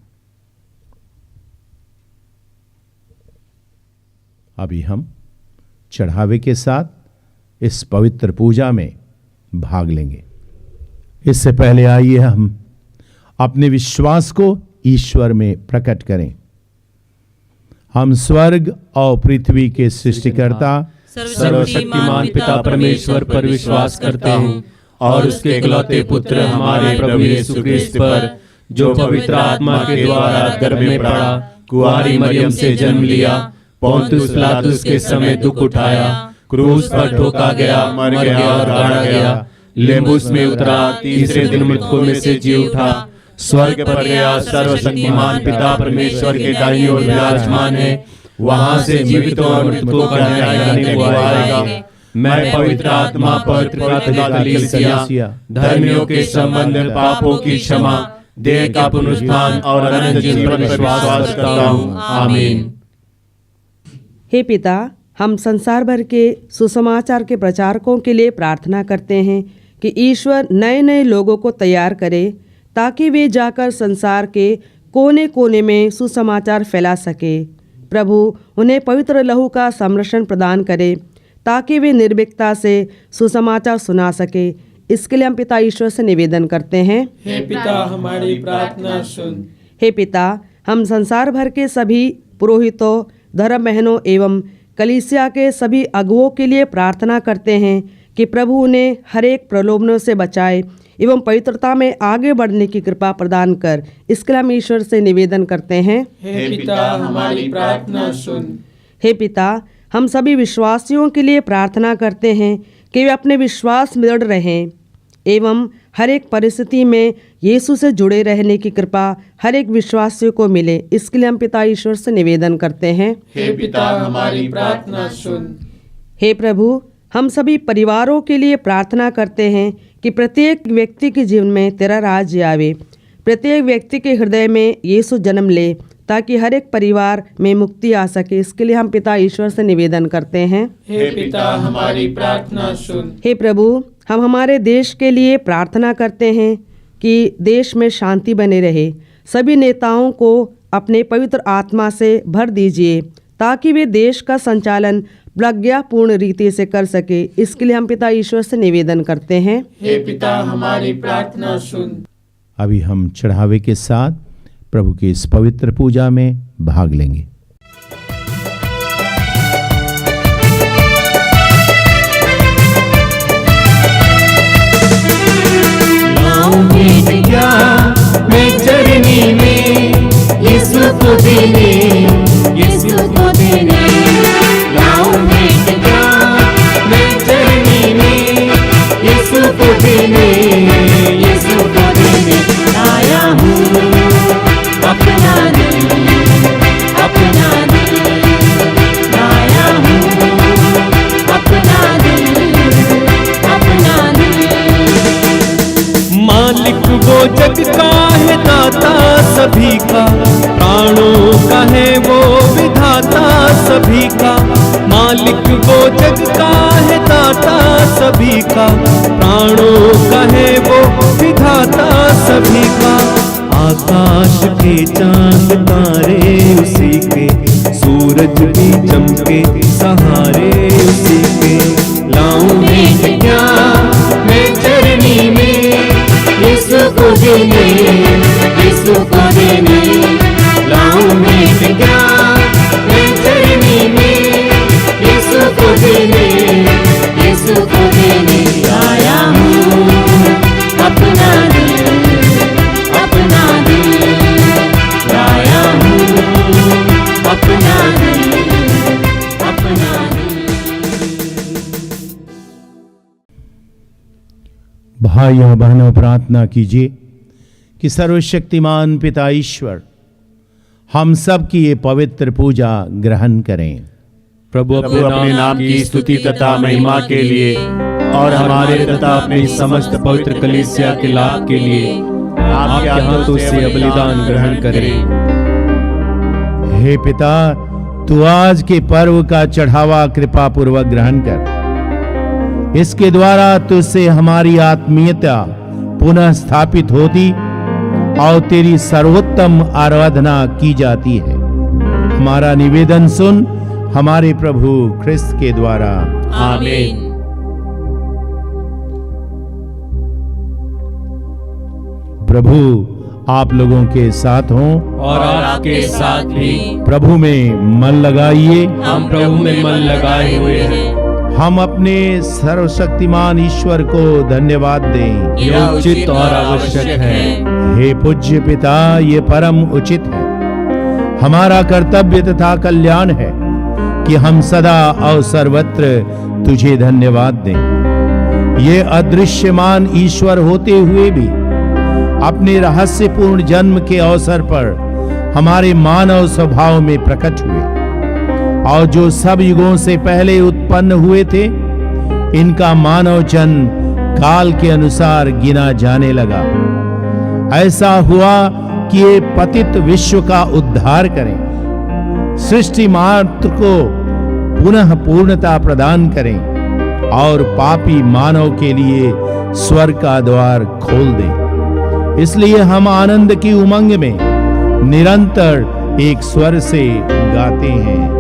अभी हम चढ़ावे के साथ इस पवित्र पूजा में भाग लेंगे। इससे पहले आइए हम अपने विश्वास को ईश्वर में प्रकट करें। हम स्वर्ग और पृथ्वी के सृष्टिकर्ता सर्वशक्तिमान पिता परमेश्वर पर विश्वास करता हूँ और उसके इकलौते पुत्र हमारे प्रभु यीशु क्रिस्त पर, जो पवित्र आत्मा के द्वारा गर्भ में पड़ा, कुंवारी मरियम से जन्म लिया, पोंतुस पिलातुस के समय दुख उठाया, क्रूस पर ठोका गया, मर गया और गाड़ा गया, लेबुस में उतरा, तीसरे दिन मृतकों में से जी उठा, स्वर्ग पर गया, सर्वशक्तिमान पिता परमेश्वर के दाहिनी ओर विराजमान है, वहां से जीवितों और मृतकों का न्याय करने को आएगा। मैं पवित्र आत्मा पर कलीसिया, धर्मियों के संबंध, पापों की क्षमा, देह का पुनरुत्थान और अनंत जीवन पर विश्वास करता हूँ। आमीन। हे पिता, हम संसार भर के सुसमाचार के प्रचारकों के लिए प्रार्थना करते हैं कि ईश्वर नए नए लोगों को तैयार करे ताकि वे जाकर संसार के कोने कोने में सुसमाचार फैला सके। प्रभु उन्हें पवित्र लहू का संरक्षण प्रदान करे ताकि वे निर्भीकता से सुसमाचार सुना सके। इसके लिए हम पिता ईश्वर से निवेदन करते हैं। हे पिता, हमारी प्रार्थना सुन। हे पिता, हम संसार भर के सभी पुरोहितों, धर्म बहनों एवं कलीसिया के सभी अगुओं के लिए प्रार्थना करते हैं कि प्रभु उन्हें हर एक प्रलोभनों से बचाए एवं पवित्रता में आगे बढ़ने की कृपा प्रदान कर। इसके लिए हम ईश्वर से निवेदन करते हैं। हे पिता, हमारी प्रार्थना सुन। हे पिता, हम सभी विश्वासियों के लिए प्रार्थना करते हैं कि वे अपने विश्वास में दृढ़ रहें एवं हर एक परिस्थिति में यीशु से जुड़े रहने की कृपा हर एक विश्वासियों को मिले। इसके लिए हम पिता ईश्वर से निवेदन करते हैं। हे पिता, हमारी प्रार्थना सुन। हे प्रभु, हम सभी परिवारों के लिए प्रार्थना करते हैं कि प्रत्येक व्यक्ति के जीवन में तेरा राज्य आवे, प्रत्येक व्यक्ति के हृदय में यीशु जन्म ले ताकि हर एक परिवार में मुक्ति आ सके। इसके लिए हम पिता ईश्वर से निवेदन करते हैं। हे पिता हमारी प्रार्थना सुन। हे प्रभु, हम हमारे देश के लिए प्रार्थना करते हैं कि देश में शांति बने रहे। सभी नेताओं को अपने पवित्र आत्मा से भर दीजिए ताकि वे देश का संचालन प्रज्ञापूर्ण रीति से कर सके। इसके लिए हम पिता ईश्वर से निवेदन करते हैं। हे पिता हमारी प्रार्थना सुन। अभी हम चढ़ावे के साथ प्रभु की इस पवित्र पूजा में भाग लेंगे। मैं चरनी में यीशु को देने, यीशु को देने लाऊं भेंट मैं चरनी में यीशु को देने, यीशु को देने आया हूँ अपना दिल, अपना दिल लाया हूँ अपना दिल, अपना दिल। मालिक वो जग का है दाता सभी का, प्राणों का है वो विधाता सभी का। मालिक वो जग का है दाता सभी का, प्राणों का है वो विधाता सभी का। आकाश के चांद तारे उसी के, सूरज भी चमके सहारे उसी के। लाऊं भेंट क्या मैं चरनी में यीशु को देने, यीशु को देने लाऊं भेंट क्या मैं चरनी में यीशु को देने, यीशु को देने आया हूँ अपना दिल, अपना दिल लाया हूँ अपना दिल, अपना दिल। भाइयों बहनों, प्रार्थना कीजिए कि सर्वशक्तिमान पिता ईश्वर हम सब की ये पवित्र पूजा ग्रहण करें। प्रभु अपने नाम की स्तुति तथा महिमा के लिए और हमारे तथा अपनी समस्त पवित्र कलीसिया के लाभ के लिए आपके हाथों से बलिदान ग्रहण करें। हे पिता, तू आज के पर्व का चढ़ावा कृपा पूर्वक ग्रहण कर। इसके द्वारा तुझसे हमारी आत्मीयता पुनः स्थापित होती और तेरी सर्वोत्तम आराधना की जाती है। हमारा निवेदन सुन हमारे प्रभु ख्रिस्त के द्वारा। आमीन। प्रभु आप लोगों के साथ हों और आपके साथ भी। प्रभु में मन लगाइए। हम प्रभु में मन लगाए हुए हैं। हम अपने सर्वशक्तिमान ईश्वर को धन्यवाद दें। यह उचित और आवश्यक है। हे पूज्य पिता, ये परम उचित है। हमारा कर्तव्य तथा कल्याण है कि हम सदा और सर्वत्र तुझे धन्यवाद दें। ये अदृश्यमान ईश्वर होते हुए भी अपने रहस्यपूर्ण जन्म के अवसर पर हमारे मानव स्वभाव में प्रकट हुए और जो सब युगों से पहले उत्पन्न हुए थे, इनका मानव जन्म काल के अनुसार गिना जाने लगा। ऐसा हुआ कि ये पतित विश्व का उद्धार करें, सृष्टि मात्र को पुनः पूर्णता प्रदान करें और पापी मानव के लिए स्वर्ग का द्वार खोल दें। इसलिए हम आनंद की उमंग में निरंतर एक स्वर से गाते हैं।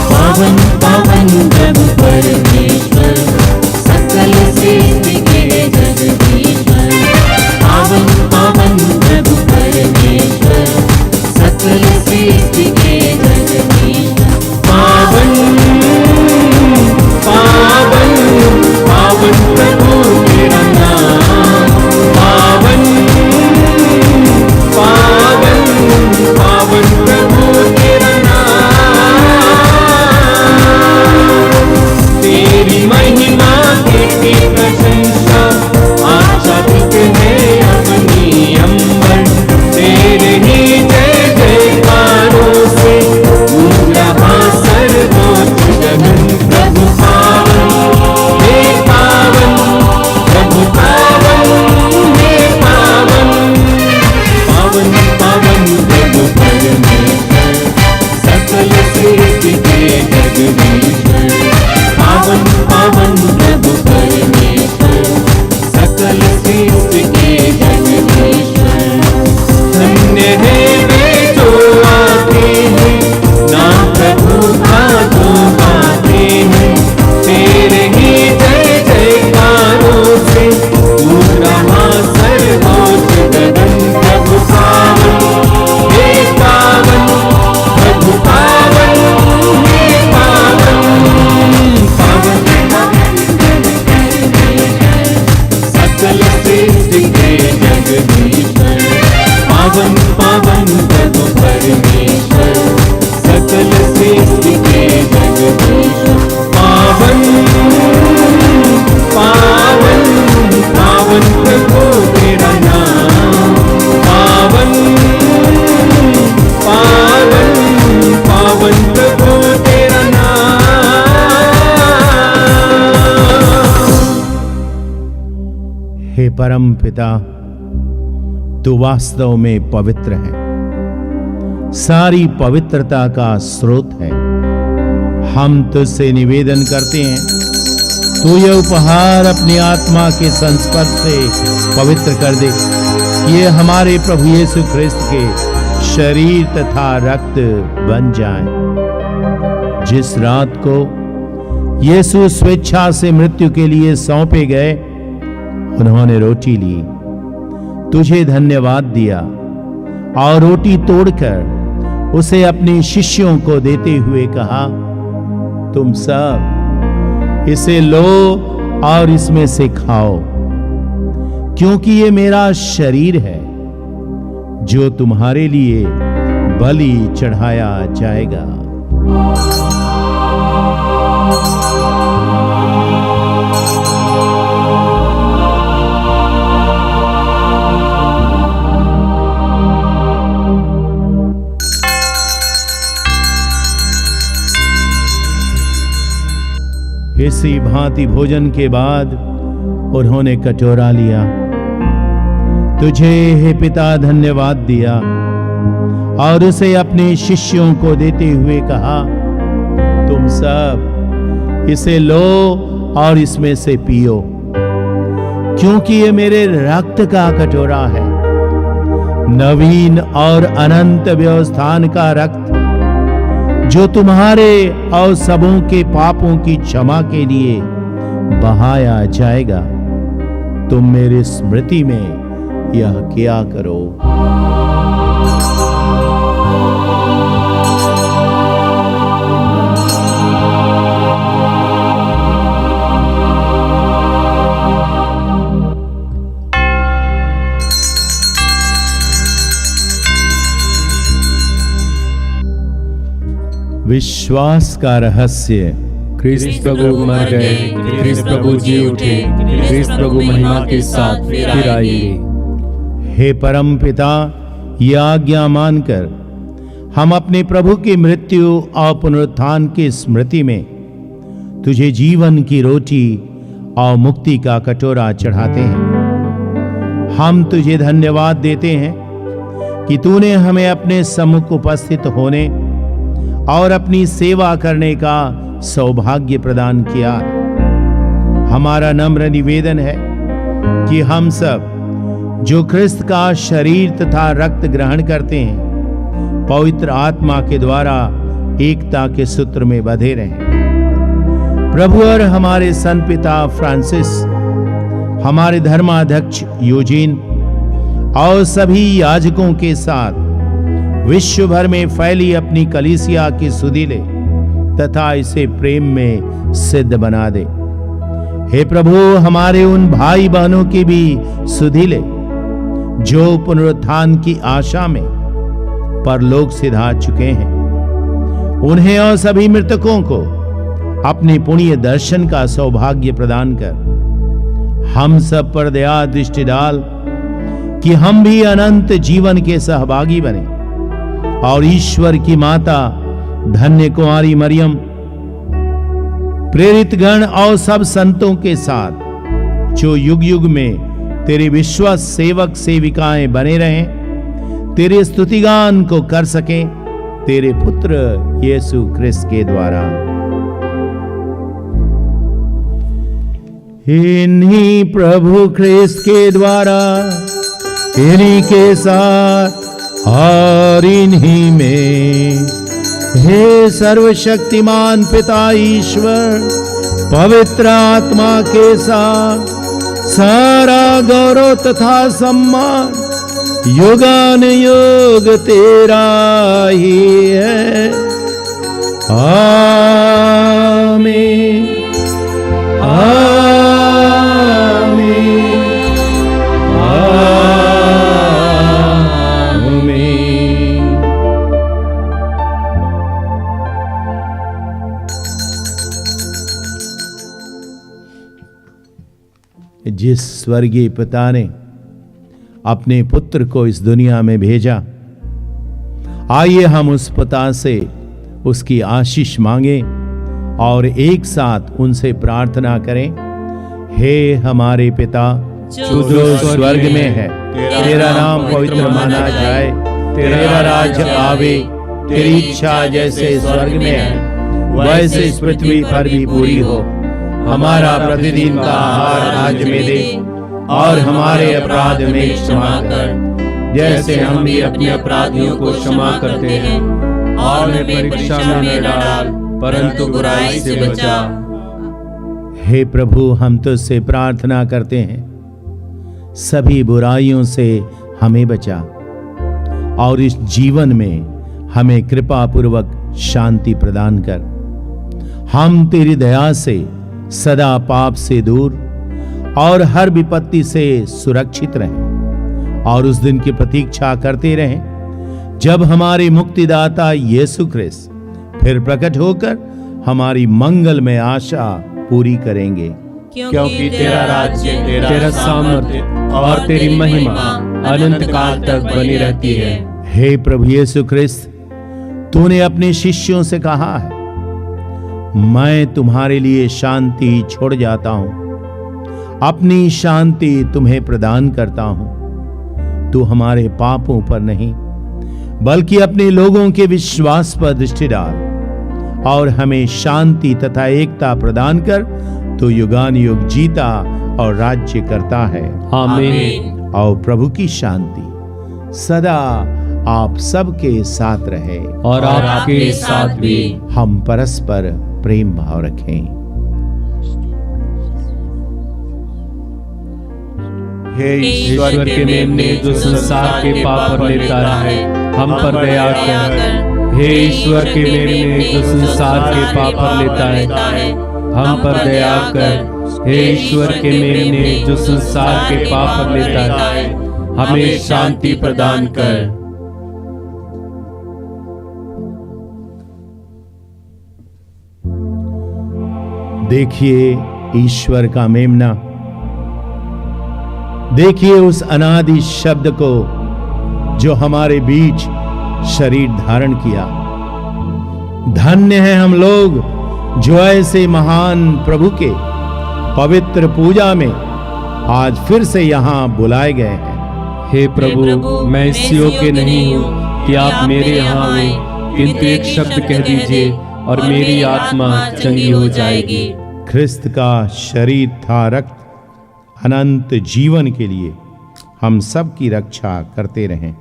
पावन पावन प्रभु परमेश्वर, सकल सृष्टि के जगदीश्वर। पावन पावन प्रभु परमेश्वर, सकल सृष्टि के जगदीश्वर। पावन पावन पावन प्रभु तेरा नाम। पावन पावन जगदीश्वर। पावन पावन प्रभु परमेश्वर, सकल सृष्टि के जगदीश्वर। धन्य है वे जो आते हैं, नाम प्रभु का जो गाते हैं। तेरे ही जय जयकारों से गूंज रहा सर्वोच्च गगन। प्रभु पावन, हे पावन, प्रभु पावन, हे पावन, पावन सकल सृष्टि के जगदीश्वर। पावन पावन प्रभु परमेश्वर, सकल सृष्टि के जगदीश्वर। पावन पावन पावन प्रभु तेरा नाम। पावन पावन पावन प्रभु तेरा नाम। हे परम पिता, तू वास्तव में पवित्र है, सारी पवित्रता का स्रोत है। हम तुझसे निवेदन करते हैं, तू यह उपहार अपनी आत्मा के संस्पर्श से पवित्र कर दे। ये हमारे प्रभु यीशु ख्रिस्त के शरीर तथा रक्त बन जाएं। जिस रात को यीशु स्वेच्छा से मृत्यु के लिए सौंपे गए, उन्होंने रोटी ली, तुझे धन्यवाद दिया और रोटी तोड़कर उसे अपने शिष्यों को देते हुए कहा, तुम सब इसे लो और इसमें से खाओ, क्योंकि ये मेरा शरीर है जो तुम्हारे लिए बलि चढ़ाया जाएगा। इसी भांति भोजन के बाद उन्होंने कटोरा लिया, तुझे हे पिता धन्यवाद दिया और उसे अपने शिष्यों को देते हुए कहा, तुम सब इसे लो और इसमें से पियो, क्योंकि ये मेरे रक्त का कटोरा है, नवीन और अनंत व्यवस्थान का रक्त, जो तुम्हारे और सबों के पापों की क्षमा के लिए बहाया जाएगा। तुम मेरी स्मृति में यह किया करो। विश्वास का रहस्य। ख्रिस्त प्रभु मर गए, ख्रिस्त प्रभु जी उठे, ख्रिस्त प्रभु महिमा के साथ फिर आएंगे। हे परम पिता, यह आज्ञा मानकर हम अपने प्रभु की मृत्यु और पुनरुत्थान की स्मृति में तुझे जीवन की रोटी और मुक्ति का कटोरा चढ़ाते हैं। हम तुझे धन्यवाद देते हैं कि तूने हमें अपने सम्मुख उपस्थित होने और अपनी सेवा करने का सौभाग्य प्रदान किया। हमारा नम्र निवेदन है कि हम सब जो ख्रिस्त का शरीर तथा रक्त ग्रहण करते हैं, पवित्र आत्मा के द्वारा एकता के सूत्र में बंधे रहें। प्रभु और हमारे संत पिता फ्रांसिस, हमारे धर्माध्यक्ष यूजीन और सभी याजकों के साथ विश्व भर में फैली अपनी कलीसिया की सुधि ले तथा इसे प्रेम में सिद्ध बना दे। हे प्रभु, हमारे उन भाई बहनों की भी सुधि ले जो पुनरुत्थान की आशा में परलोक सिधा चुके हैं। उन्हें और सभी मृतकों को अपने पुण्य दर्शन का सौभाग्य प्रदान कर हम सब पर दया दृष्टि डाल कि हम भी अनंत जीवन के सहभागी बने और ईश्वर की माता धन्य कुंवारी मरियम, प्रेरित गण और सब संतों के साथ जो युग युग में तेरे विश्वास सेवक सेविकाएं बने रहें, तेरे स्तुतिगान को कर सकें तेरे पुत्र यीशु ख्रिस्त के द्वारा। इन्हीं प्रभु ख्रिस्त के द्वारा, इन्हीं के साथ और इन्हीं में, हे सर्वशक्तिमान पिता ईश्वर, पवित्र आत्मा के साथ सारा गौरव तथा सम्मान युगान युग तेरा ही है। आमीन, आमीन, आमीन। जिस स्वर्गीय पिता ने अपने पुत्र को इस दुनिया में भेजा, आइए हम उस पिता से उसकी आशीष मांगे और एक साथ उनसे प्रार्थना करें। हे हमारे पिता जो स्वर्ग में है, तेरा नाम पवित्र माना जाए, तेरा राज्य आवे, तेरी इच्छा जैसे स्वर्ग में है वैसे इस पृथ्वी पर भी पूरी हो। हमारा प्रतिदिन का आहार आज में दे और हमारे अपराध में क्षमा कर, जैसे हम भी अपने अपराधियों को क्षमा करते हैं, और हमें परीक्षा में न डाल परंतु बुराई से बचा। हे प्रभु, हम तुझसे प्रार्थना करते हैं, सभी बुराइयों से हमें बचा और इस जीवन में हमें कृपा पूर्वक शांति प्रदान कर। हम तेरी दया से सदा पाप से दूर और हर विपत्ति से सुरक्षित रहें और उस दिन की प्रतीक्षा करते रहें जब हमारे मुक्तिदाता यीशु ख्रिस्त फिर प्रकट होकर हमारी मंगलमय आशा पूरी करेंगे। क्योंकि तेरा राज्य, तेरा सामर्थ्य और तेरी महिमा अनंत काल तक बनी रहती है। हे प्रभु यीशु ख्रिस्त, तूने अपने शिष्यों से कहा है, मैं तुम्हारे लिए शांति छोड़ जाता हूं, अपनी शांति तुम्हें प्रदान करता हूं। तू हमारे पापों पर नहीं बल्कि अपने लोगों के विश्वास पर दृष्टि डाल और हमें शांति तथा एकता प्रदान कर। तो युगान युग जीता और राज्य करता है। आमीन। और प्रभु की शांति सदा आप सबके साथ रहे और आपके साथ भी। हम परस्पर प्रेम भाव रखें। हे ईश्वर के मेमने जो संसार के पाप पर लेता है, हम पर दया कर। हे ईश्वर के मेमने जो संसार के पाप पर लेता है, हम पर दया कर। हे ईश्वर के मेमने जो संसार के पाप पर लेता है, हमें शांति प्रदान कर। देखिए ईश्वर का मेमना, देखिए उस अनादि शब्द को जो हमारे बीच शरीर धारण किया। धन्य है हम लोग जो ऐसे महान प्रभु के पवित्र पूजा में आज फिर से यहाँ बुलाए गए हैं। हे प्रभु, मैं इस योग्य नहीं हूँ कि आप मेरे यहाँ आए, किंतु एक शब्द कह दीजिए और मेरी आत्मा चंगी हो जाएगी। ख्रिस्त का शरीर था रक्त अनंत जीवन के लिए, हम सब की रक्षा करते रहें।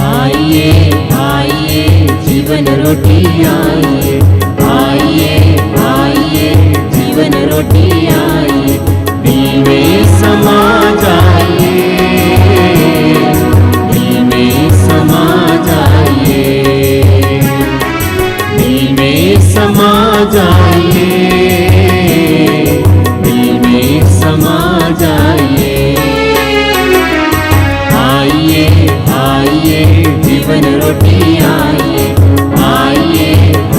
आइए आइए जीवन रोटी आइए, आइए आइए जीवन रोटी आइए, दिल में समा जाइए, दिल में समा जाइए, दिल में समा जाइए, दिल में समा जाइए। आइए आइए जीवन रोटी आइए, आइए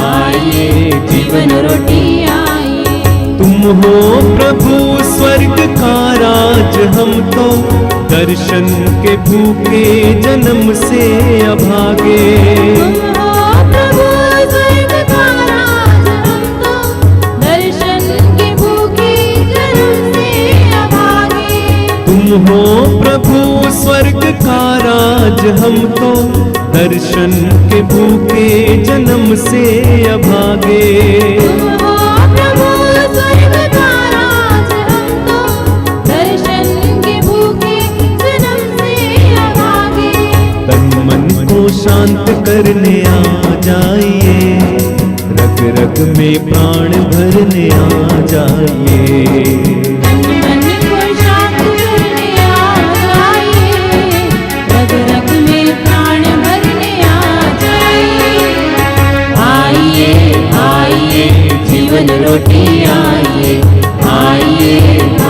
आइए जीवन रोटी आइए। तुम हो प्रभु स्वर्ग का राज, हम तो दर्शन के भूखे जन्म से अभागे। प्रभु स्वर्ग का राज, हम तो दर्शन के भूखे जन्म से अभागे। तुम हो प्रभु स्वर्ग का राज हमको, दर्शन के भूखे जन्म से अभागे। हो प्रभु स्वर्ग का राज हमको, दर्शन के भूखे जन्म से अभागे। तन मन को शांत करने आ जाइए, रग रग में प्राण भरने आ जाइए। मन को शांत करने आ जाइए, रग रग में प्राण भरने आ जाइए। आइए आइए जीवन रोटी आइए, आइए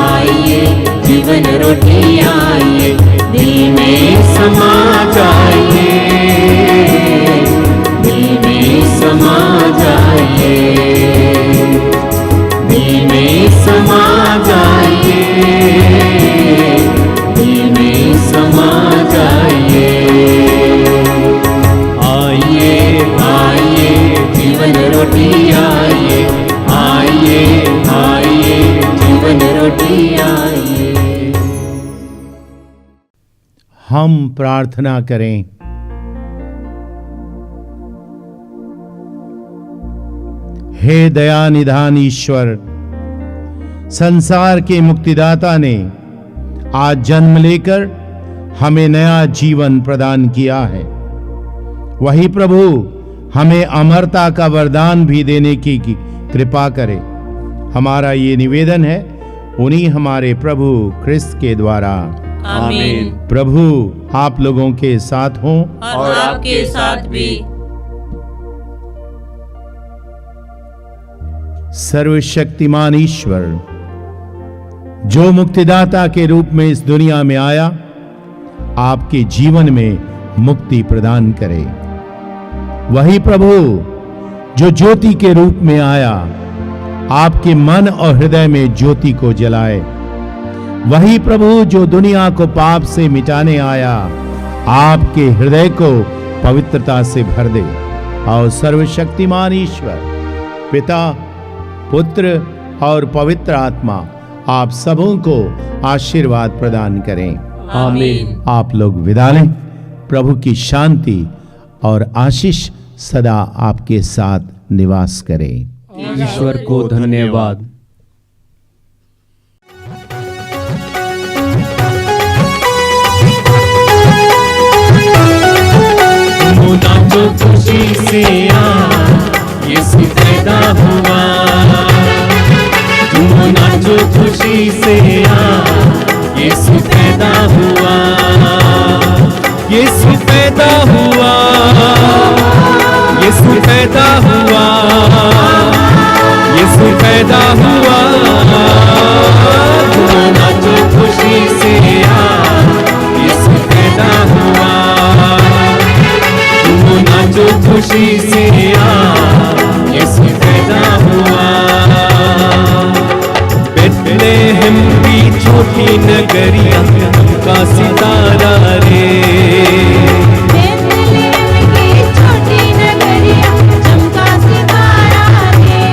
आइए जीवन रोटी आइए। दिल में समा जाइए, दिल में समा जाइए, दिल में समा जाइए, दिल में समा जाइए। आइए आइए जीवन रोटी आइए, आइए आइए जीवन रोटी आइए। हम प्रार्थना करें। हे दया निधान ईश्वर, संसार के मुक्तिदाता ने आज जन्म लेकर हमें नया जीवन प्रदान किया है। वही प्रभु हमें अमरता का वरदान भी देने की कृपा करे। हमारा ये निवेदन है उन्हीं हमारे प्रभु ख्रिस्त के द्वारा। आमीन। प्रभु आप लोगों के साथ हों और आपके साथ भी। सर्वशक्तिमान ईश्वर, जो मुक्तिदाता के रूप में इस दुनिया में आया, आपके जीवन में मुक्ति प्रदान करे। वही प्रभु जो ज्योति के रूप में आया, आपके मन और हृदय में ज्योति को जलाए। वही प्रभु जो दुनिया को पाप से मिटाने आया, आपके हृदय को पवित्रता से भर दे। और सर्वशक्तिमान ईश्वर पिता, पुत्र और पवित्र आत्मा आप सबों को आशीर्वाद प्रदान करें। आमीन। आप लोग विदा लें। प्रभु की शांति और आशीष सदा आपके साथ निवास करे। ईश्वर को धन्यवाद। नाचो खुशी से यीशु पैदा हुआ। तुम नाचो खुशी से यीशु पैदा हुआ। यीशु पैदा हुआ, यीशु पैदा हुआ, यीशु पैदा हुआ। तुम नाचो खुशी से यीशु पैदा हुआ। तुम नाचो खुशी से यीशु पैदा हुआ। बेथलेहम की छोटी नगरिया का सितारा रे। बेथलेहम की छोटी नगरिया चमका सितारा रे।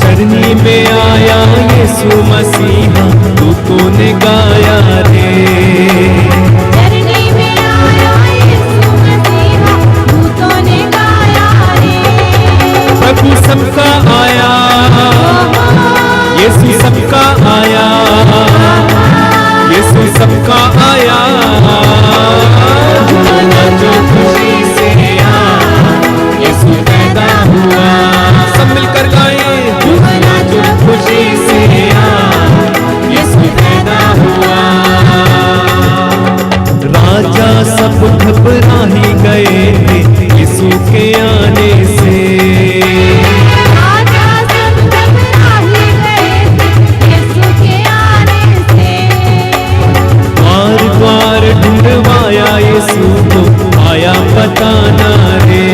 चरनी में आया यीशु मसीहा, दूतों ने गाया रे। चरनी में आया यीशु मसीहा, दूतों ने गाया रे। प्रभु सबका आया, यीशु सबका आया, यीशु सबका आया। नाचो खुशी से यीशु पैदा हुआ। सब मिलकर गाएं। नाचो खुशी से यीशु पैदा हुआ। राजा सब घबरा ही गए थे यीशु के आने से। राजा सब घबरा ही गए थे यीशु के आने से। बार बार ढूंढवाया यीशु को, आया पता ना रे।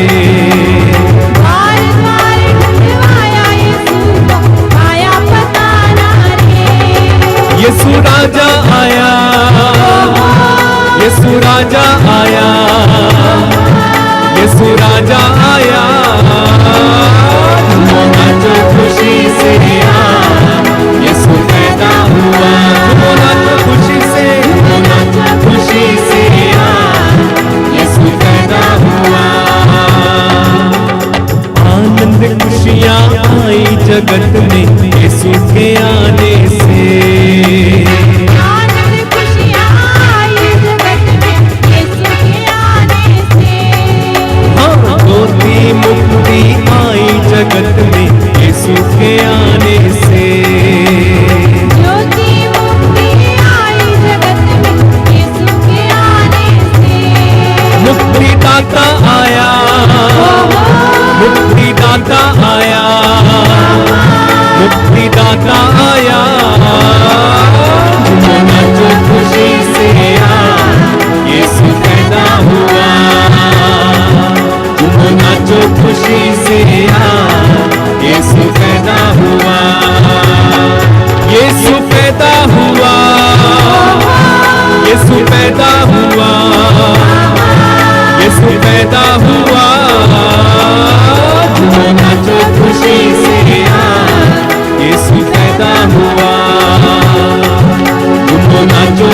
बार बार ढूंढवाया यीशु को, आया पता ना रे। यीशु राजा आया, यीशु राजा आया, यीशु राजा आया। नाचो खुशी से यीशु पैदा हुआ। नाचो खुशी से, नाचो पैदा हुआ, यीशु पैदा हुआ, यीशु पैदा हुआ। झूमो नाचो खुशी से यीशु पैदा हुआ, झूमो नाचो